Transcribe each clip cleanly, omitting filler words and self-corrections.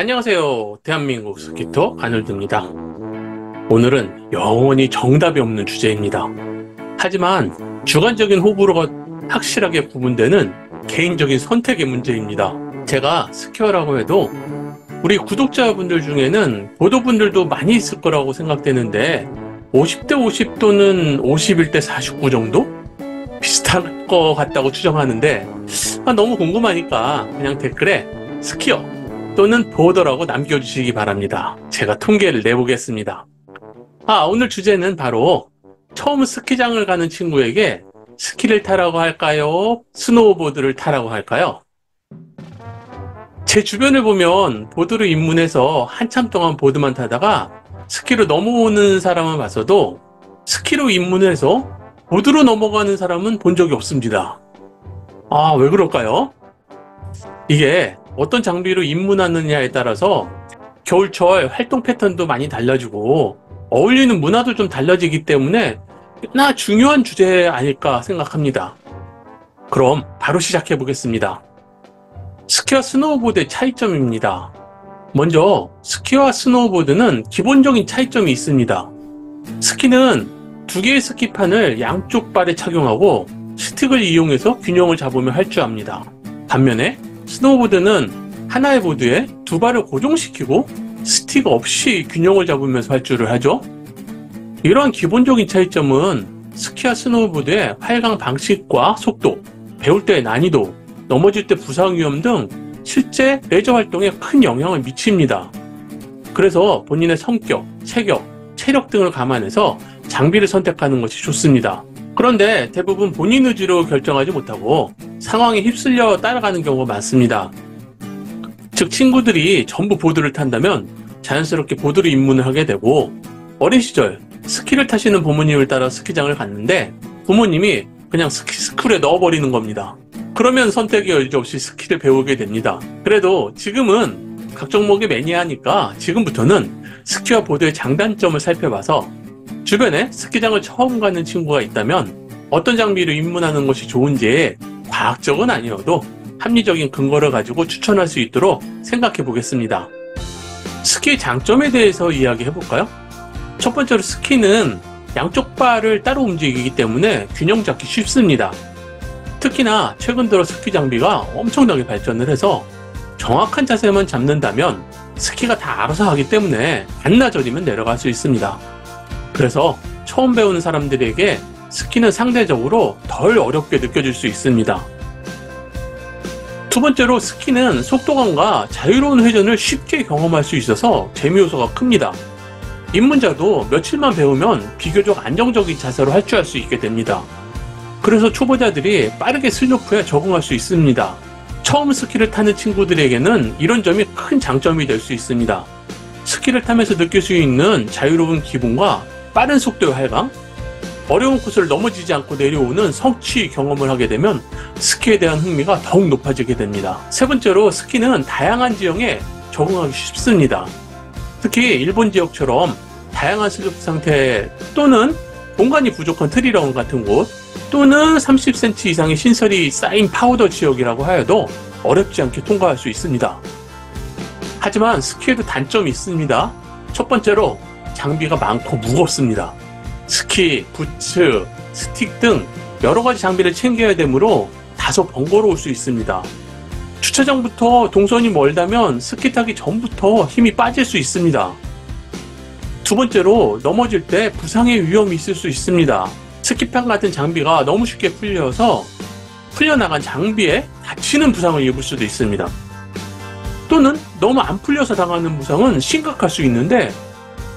안녕하세요. 대한민국 스키터 아놀드입니다. 오늘은 영원히 정답이 없는 주제입니다. 하지만 주관적인 호불호가 확실하게 구분되는 개인적인 선택의 문제입니다. 제가 스키어라고 해도 우리 구독자분들 중에는 보도분들도 많이 있을 거라고 생각되는데 50대 50 또는 51대 49 정도? 비슷할 것 같다고 추정하는데 너무 궁금하니까 그냥 댓글에 스키어 또는 보더라고 남겨주시기 바랍니다. 제가 통계를 내보겠습니다. 오늘 주제는 바로 처음 스키장을 가는 친구에게 스키를 타라고 할까요? 스노우보드를 타라고 할까요? 제 주변을 보면 보드로 입문해서 한참 동안 보드만 타다가 스키로 넘어오는 사람은 봤어도 스키로 입문해서 보드로 넘어가는 사람은 본 적이 없습니다. 왜 그럴까요? 이게 어떤 장비로 입문하느냐에 따라서 겨울철 활동 패턴도 많이 달라지고 어울리는 문화도 좀 달라지기 때문에 꽤나 중요한 주제 아닐까 생각합니다. 그럼 바로 시작해 보겠습니다. 스키와 스노우보드의 차이점입니다. 먼저 스키와 스노우보드는 기본적인 차이점이 있습니다. 스키는 두 개의 스키판을 양쪽 발에 착용하고 스틱을 이용해서 균형을 잡으며 할 줄 압니다. 반면에 스노우보드는 하나의 보드에 두 발을 고정시키고 스틱 없이 균형을 잡으면서 할 줄을 하죠. 이러한 기본적인 차이점은 스키와 스노우보드의 활강 방식과 속도, 배울 때의 난이도, 넘어질 때 부상 위험 등 실제 레저 활동에 큰 영향을 미칩니다. 그래서 본인의 성격, 체격, 체력 등을 감안해서 장비를 선택하는 것이 좋습니다. 그런데 대부분 본인 의지로 결정하지 못하고 상황에 휩쓸려 따라가는 경우가 많습니다. 즉 친구들이 전부 보드를 탄다면 자연스럽게 보드로 입문을 하게 되고, 어린 시절 스키를 타시는 부모님을 따라 스키장을 갔는데 부모님이 그냥 스쿨에 넣어버리는 겁니다. 그러면 선택의 여지 없이 스키를 배우게 됩니다. 그래도 지금은 각 종목의 매니아니까 지금부터는 스키와 보드의 장단점을 살펴봐서 주변에 스키장을 처음 가는 친구가 있다면 어떤 장비로 입문하는 것이 좋은지 과학적은 아니어도 합리적인 근거를 가지고 추천할 수 있도록 생각해 보겠습니다. 스키의 장점에 대해서 이야기해 볼까요? 첫 번째로 스키는 양쪽 발을 따로 움직이기 때문에 균형 잡기 쉽습니다. 특히나 최근 들어 스키 장비가 엄청나게 발전을 해서 정확한 자세만 잡는다면 스키가 다 알아서 하기 때문에 반나절이면 내려갈 수 있습니다. 그래서 처음 배우는 사람들에게 스키는 상대적으로 덜 어렵게 느껴질 수 있습니다. 두 번째로 스키는 속도감과 자유로운 회전을 쉽게 경험할 수 있어서 재미 요소가 큽니다. 입문자도 며칠만 배우면 비교적 안정적인 자세로 할줄 알 수 있게 됩니다. 그래서 초보자들이 빠르게 슬로프에 적응할 수 있습니다. 처음 스키를 타는 친구들에게는 이런 점이 큰 장점이 될 수 있습니다. 스키를 타면서 느낄 수 있는 자유로운 기분과 빠른 속도의 활강, 어려운 코스를 넘어지지 않고 내려오는 성취 경험을 하게 되면 스키에 대한 흥미가 더욱 높아지게 됩니다. 세 번째로 스키는 다양한 지형에 적응하기 쉽습니다. 특히 일본 지역처럼 다양한 슬로프 상태 또는 공간이 부족한 트리라운 같은 곳 또는 30cm 이상의 신설이 쌓인 파우더 지역이라고 하여도 어렵지 않게 통과할 수 있습니다. 하지만 스키에도 단점이 있습니다. 첫 번째로 장비가 많고 무겁습니다. 스키, 부츠, 스틱 등 여러 가지 장비를 챙겨야 되므로 다소 번거로울 수 있습니다. 주차장부터 동선이 멀다면 스키 타기 전부터 힘이 빠질 수 있습니다. 두 번째로 넘어질 때 부상의 위험이 있을 수 있습니다. 스키판 같은 장비가 너무 쉽게 풀려서 풀려나간 장비에 다치는 부상을 입을 수도 있습니다. 또는 너무 안 풀려서 당하는 부상은 심각할 수 있는데,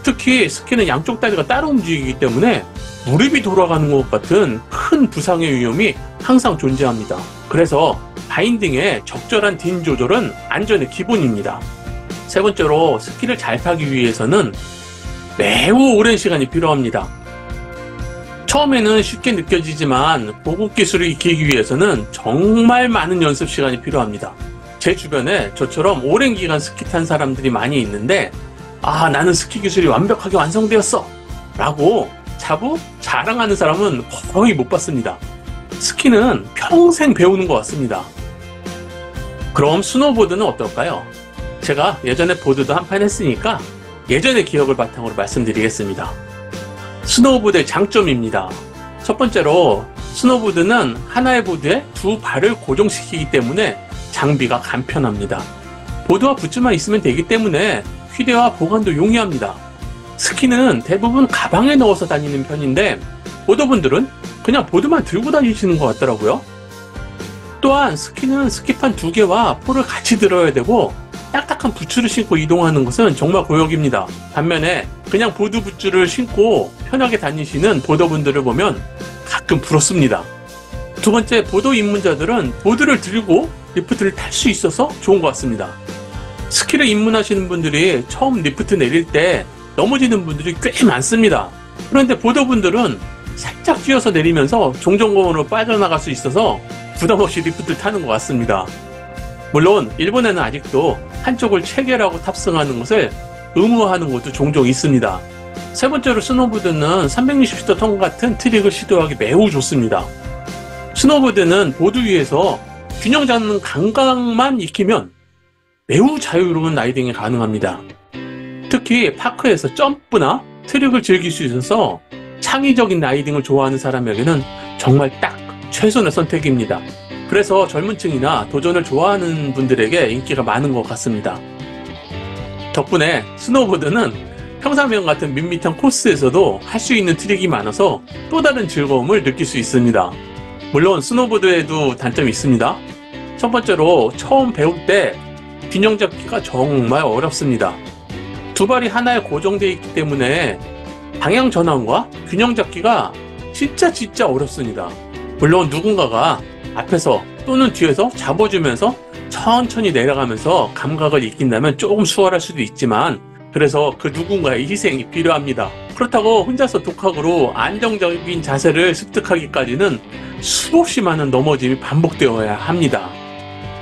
특히 스키는 양쪽 다리가 따로 움직이기 때문에 무릎이 돌아가는 것 같은 큰 부상의 위험이 항상 존재합니다. 그래서 바인딩의 적절한 딘 조절은 안전의 기본입니다. 세 번째로 스키를 잘 타기 위해서는 매우 오랜 시간이 필요합니다. 처음에는 쉽게 느껴지지만 고급 기술을 익히기 위해서는 정말 많은 연습 시간이 필요합니다. 제 주변에 저처럼 오랜 기간 스키 탄 사람들이 많이 있는데 나는 스키 기술이 완벽하게 완성되었어 라고 자랑하는 사람은 거의 못 봤습니다. 스키는 평생 배우는 것 같습니다. 그럼 스노보드는 어떨까요? 제가 예전에 보드도 한 판 했으니까 예전의 기억을 바탕으로 말씀드리겠습니다. 스노우보드의 장점입니다. 첫 번째로 스노우보드는 하나의 보드에 두 발을 고정시키기 때문에 장비가 간편합니다. 보드와 붓즈만 있으면 되기 때문에 휴대와 보관도 용이합니다. 스키는 대부분 가방에 넣어서 다니는 편인데 보더분들은 그냥 보드만 들고 다니시는 것 같더라고요. 또한 스키는 스키판 2개와 폴을 같이 들어야 되고 딱딱한 부츠를 신고 이동하는 것은 정말 고역입니다. 반면에 그냥 보드 부츠를 신고 편하게 다니시는 보더분들을 보면 가끔 부럽습니다. 두 번째, 보더 입문자들은 보드를 들고 리프트를 탈 수 있어서 좋은 것 같습니다. 스키를 입문하시는 분들이 처음 리프트 내릴 때 넘어지는 분들이 꽤 많습니다. 그런데 보더분들은 살짝 쥐어서 내리면서 종전공원으로 빠져나갈 수 있어서 부담없이 리프트를 타는 것 같습니다. 물론 일본에는 아직도 한쪽을 체결하고 탑승하는 것을 의무화하는 곳도 종종 있습니다. 세 번째로 스노보드는 360도 턴 같은 트릭을 시도하기 매우 좋습니다. 스노보드는 보드 위에서 균형 잡는 감각만 익히면 매우 자유로운 라이딩이 가능합니다. 특히 파크에서 점프나 트릭을 즐길 수 있어서 창의적인 라이딩을 좋아하는 사람에게는 정말 딱 최선의 선택입니다. 그래서 젊은 층이나 도전을 좋아하는 분들에게 인기가 많은 것 같습니다. 덕분에 스노보드는 평상면 같은 밋밋한 코스에서도 할 수 있는 트릭이 많아서 또 다른 즐거움을 느낄 수 있습니다. 물론 스노보드에도 단점이 있습니다. 첫 번째로 처음 배울 때 균형 잡기가 정말 어렵습니다. 두 발이 하나에 고정되어 있기 때문에 방향 전환과 균형 잡기가 진짜 어렵습니다. 물론 누군가가 앞에서 또는 뒤에서 잡아주면서 천천히 내려가면서 감각을 익힌다면 조금 수월할 수도 있지만 그래서 그 누군가의 희생이 필요합니다. 그렇다고 혼자서 독학으로 안정적인 자세를 습득하기까지는 수없이 많은 넘어짐이 반복되어야 합니다.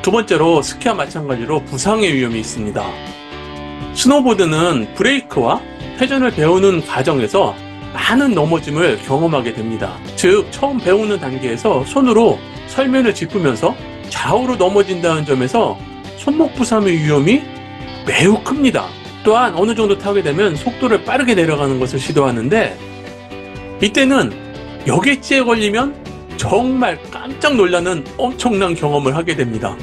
두 번째로 스키와 마찬가지로 부상의 위험이 있습니다. 스노보드는 브레이크와 회전을 배우는 과정에서 많은 넘어짐을 경험하게 됩니다. 즉 처음 배우는 단계에서 손으로 설면을 짚으면서 좌우로 넘어진다는 점에서 손목 부상의 위험이 매우 큽니다. 또한 어느 정도 타게 되면 속도를 빠르게 내려가는 것을 시도하는데 이때는 여객지에 걸리면 정말 깜짝 놀라는 엄청난 경험을 하게 됩니다.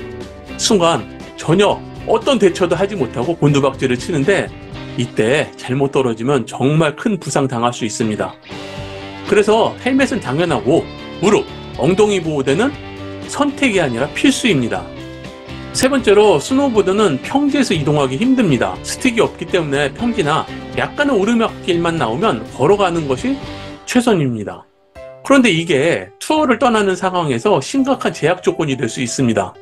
순간 전혀 어떤 대처도 하지 못하고 곤두박질을 치는데 이때 잘못 떨어지면 정말 큰 부상 당할 수 있습니다. 그래서 헬멧은 당연하고 무릎, 엉덩이 보호대는 선택이 아니라 필수입니다. 세 번째로 스노보드는 평지에서 이동하기 힘듭니다. 스틱이 없기 때문에 평지나 약간의 오르막길만 나오면 걸어가는 것이 최선입니다. 그런데 이게 투어를 떠나는 상황에서 심각한 제약 조건이 될 수 있습니다.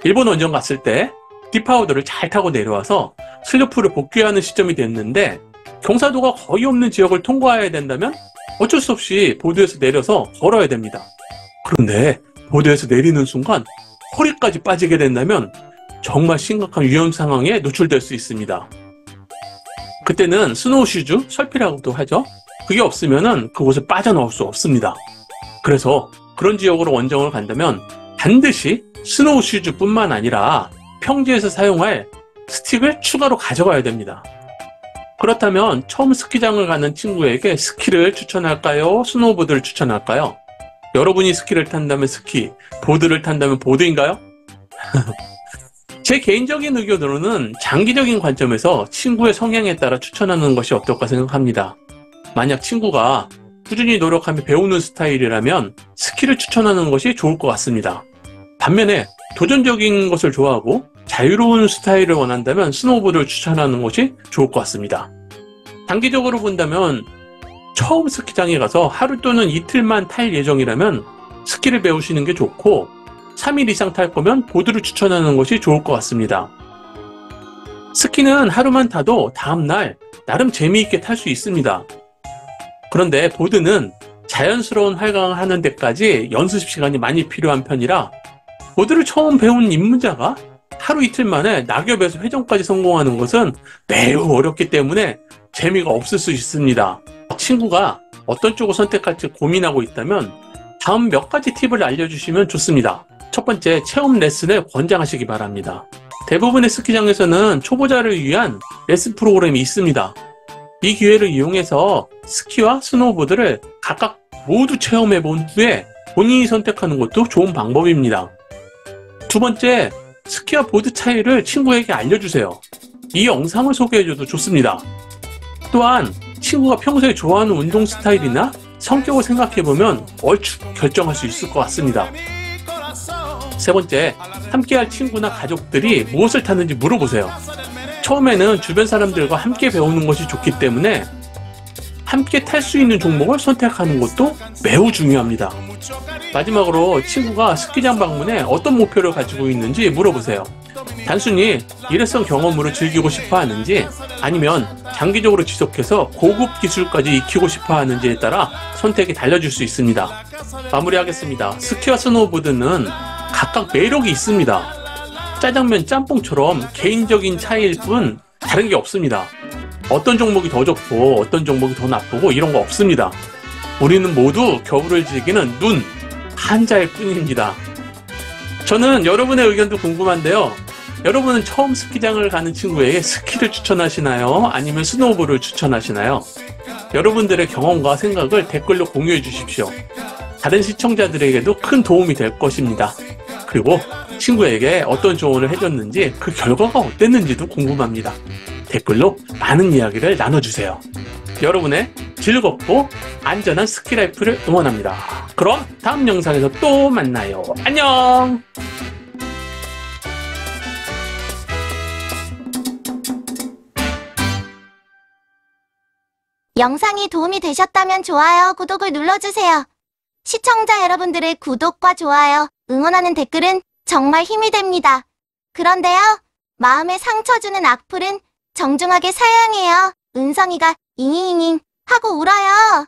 일본 원정 갔을 때 딥하우더를 잘 타고 내려와서 슬로프를 복귀하는 시점이 됐는데 경사도가 거의 없는 지역을 통과해야 된다면 어쩔 수 없이 보드에서 내려서 걸어야 됩니다. 그런데 보드에서 내리는 순간 허리까지 빠지게 된다면 정말 심각한 위험 상황에 노출될 수 있습니다. 그때는 스노우슈즈, 설피라고도 하죠. 그게 없으면 그곳에 빠져나올 수 없습니다. 그래서 그런 지역으로 원정을 간다면 반드시 스노우슈즈뿐만 아니라 평지에서 사용할 스틱을 추가로 가져가야 됩니다. 그렇다면 처음 스키장을 가는 친구에게 스키를 추천할까요? 스노우보드를 추천할까요? 여러분이 스키를 탄다면 스키, 보드를 탄다면 보드인가요? 제 개인적인 의견으로는 장기적인 관점에서 친구의 성향에 따라 추천하는 것이 어떨까 생각합니다. 만약 친구가 꾸준히 노력하며 배우는 스타일이라면 스키를 추천하는 것이 좋을 것 같습니다. 반면에 도전적인 것을 좋아하고 자유로운 스타일을 원한다면 스노우보드를 추천하는 것이 좋을 것 같습니다. 단기적으로 본다면 처음 스키장에 가서 하루 또는 이틀만 탈 예정이라면 스키를 배우시는 게 좋고 3일 이상 탈 거면 보드를 추천하는 것이 좋을 것 같습니다. 스키는 하루만 타도 다음날 나름 재미있게 탈 수 있습니다. 그런데 보드는 자연스러운 활강을 하는 데까지 연습 시간이 많이 필요한 편이라 보드를 처음 배운 입문자가 하루 이틀 만에 낙엽에서 회전까지 성공하는 것은 매우 어렵기 때문에 재미가 없을 수 있습니다. 친구가 어떤 쪽을 선택할지 고민하고 있다면 다음 몇 가지 팁을 알려주시면 좋습니다. 첫 번째, 체험 레슨을 권장하시기 바랍니다. 대부분의 스키장에서는 초보자를 위한 레슨 프로그램이 있습니다. 이 기회를 이용해서 스키와 스노우보드를 각각 모두 체험해 본 후에 본인이 선택하는 것도 좋은 방법입니다. 두 번째, 스키와 보드 차이를 친구에게 알려주세요. 이 영상을 소개해줘도 좋습니다. 또한 친구가 평소에 좋아하는 운동 스타일이나 성격을 생각해보면 얼추 결정할 수 있을 것 같습니다. 세 번째, 함께할 친구나 가족들이 무엇을 타는지 물어보세요. 처음에는 주변 사람들과 함께 배우는 것이 좋기 때문에 함께 탈 수 있는 종목을 선택하는 것도 매우 중요합니다. 마지막으로 친구가 스키장 방문에 어떤 목표를 가지고 있는지 물어보세요. 단순히 일회성 경험으로 즐기고 싶어 하는지 아니면 장기적으로 지속해서 고급 기술까지 익히고 싶어 하는지에 따라 선택이 달라질 수 있습니다. 마무리하겠습니다. 스키와 스노우보드는 각각 매력이 있습니다. 짜장면 짬뽕처럼 개인적인 차이일 뿐 다른 게 없습니다. 어떤 종목이 더 좋고 어떤 종목이 더 나쁘고 이런 거 없습니다. 우리는 모두 겨울을 즐기는 눈 한자일 뿐입니다. 저는 여러분의 의견도 궁금한데요. 여러분은 처음 스키장을 가는 친구에게 스키를 추천하시나요? 아니면 스노우보드를 추천하시나요? 여러분들의 경험과 생각을 댓글로 공유해 주십시오. 다른 시청자들에게도 큰 도움이 될 것입니다. 그리고 친구에게 어떤 조언을 해줬는지 그 결과가 어땠는지도 궁금합니다. 댓글로 많은 이야기를 나눠주세요. 여러분의 즐겁고 안전한 스키라이프를 응원합니다. 그럼 다음 영상에서 또 만나요. 안녕! 영상이 도움이 되셨다면 좋아요, 구독을 눌러주세요. 시청자 여러분들의 구독과 좋아요, 응원하는 댓글은 정말 힘이 됩니다. 그런데요, 마음에 상처 주는 악플은 정중하게 사양해요. 은성이가 잉잉잉 하고 울어요.